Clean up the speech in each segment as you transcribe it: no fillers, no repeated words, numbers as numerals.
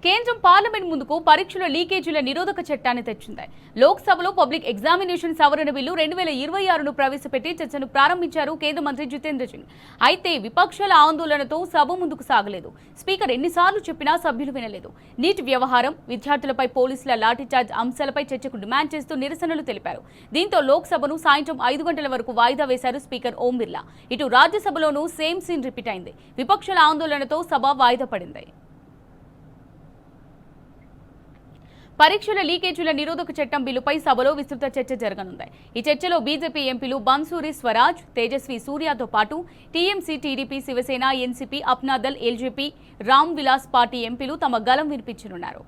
కేంద్రం పార్లమెంట్ ముందుకు పరీక్షల లీకేజీల నిరోధక చట్టాన్ని తెచ్చింది. లోక్సభలో పబ్లిక్ ఎగ్జామినేషన్ సవరణ బిల్లు 2026ను ప్రవేశపెట్టి చర్చను ప్రారంభించారు కేంద్ర మంత్రి జితేంద్ర సింగ్. అయితే విపక్షాల ఆందోళనతో సభ ముందుకు సాగలేదు. స్పీకర్ ఎన్నిసార్లు చెప్పినా సభ్యులు వినలేదు. నీట్ వ్యవహారం, విద్యార్థులపై పోలీసుల లాఠీచార్జ్ అంశాలపై చర్చకు డిమాండ్ చేస్తూ నిరసనలు తెలిపారు. దీంతో లోక్సభను సాయంత్రం 5 గంటల వరకు వాయిదా వేశారు స్పీకర్ ఓం బిర్లా. ఇటు రాజ్యసభలోనూ సేమ్ సీన్ రిపీట్ అయింది. విపక్షాల ఆందోళనతో సభ వాయిదా పడింది. పరీక్షల లీకేజీల నిరోధక చట్టం బిల్లుపై సభలో విస్తృత చర్చ జరగనుంది. ఈ చర్చలో బీజేపీ ఎంపీలు బన్సూరి స్వరాజ్, తేజస్వి సూర్యతో పాటు TMC, TDP, Shiv Sena, NCP, Apna Dal, LJP, Ram Vilas party ఎంపీలు తమ గలం వినిపించనున్నారు.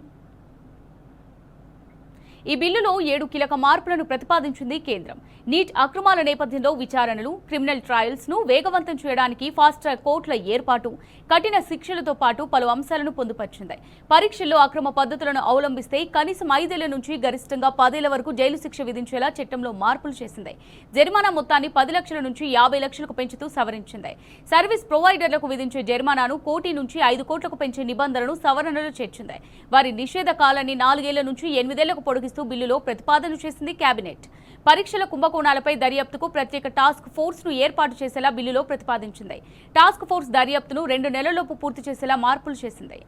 ఈ బిల్లులో 7 కీలక మార్పులను ప్రతిపాదించింది కేంద్రం. నీట్ అక్రమాల నేపథ్యంలో విచారణలు, క్రిమినల్ ట్రయల్స్ ను వేగవంతం చేయడానికి ఫాస్ట్ ట్రాక్ కోర్టుల ఏర్పాటు, కఠిన శిక్షలతో పాటు పలు అంశాలను పొందుపరిచింది. పరీక్షల్లో అక్రమ పద్ధతులను అవలంబిస్తే కనీసం 5 ఏళ్ల నుంచి గరిష్టంగా 10 ఏళ్ల వరకు జైలు శిక్ష విధించేలా చట్టంలో మార్పులు చేసింది. జరిమానా మొత్తాన్ని 10 లక్షల నుంచి 50 లక్షలకు పెంచుతూ సవరించింది. సర్వీస్ ప్రొవైడర్లకు విధించే జరిమానాను 1 కోటి నుంచి 5 కోట్లకు పెంచే నిబంధనలను సవరణలు చేర్చింది. వారి నిషేధ కాలాన్ని 4 ఏళ్ల నుంచి 8 ఏళ్లకు పొడిగిస్తూ బిల్లులో ప్రతిపాదన చేసింది కేబినెట్. పరీక్షల కుంభకోణాలపై దర్యాప్తుకు ప్రత్యేక టాస్క్ ఫోర్స్ ను ఏర్పాటు చేసేలా బిల్లులో ప్రతిపాదించింది. టాస్క్ ఫోర్స్ దర్యాప్తును 2 నెలల్లోపు పూర్తి చేసేలా మార్పులు చేసింది.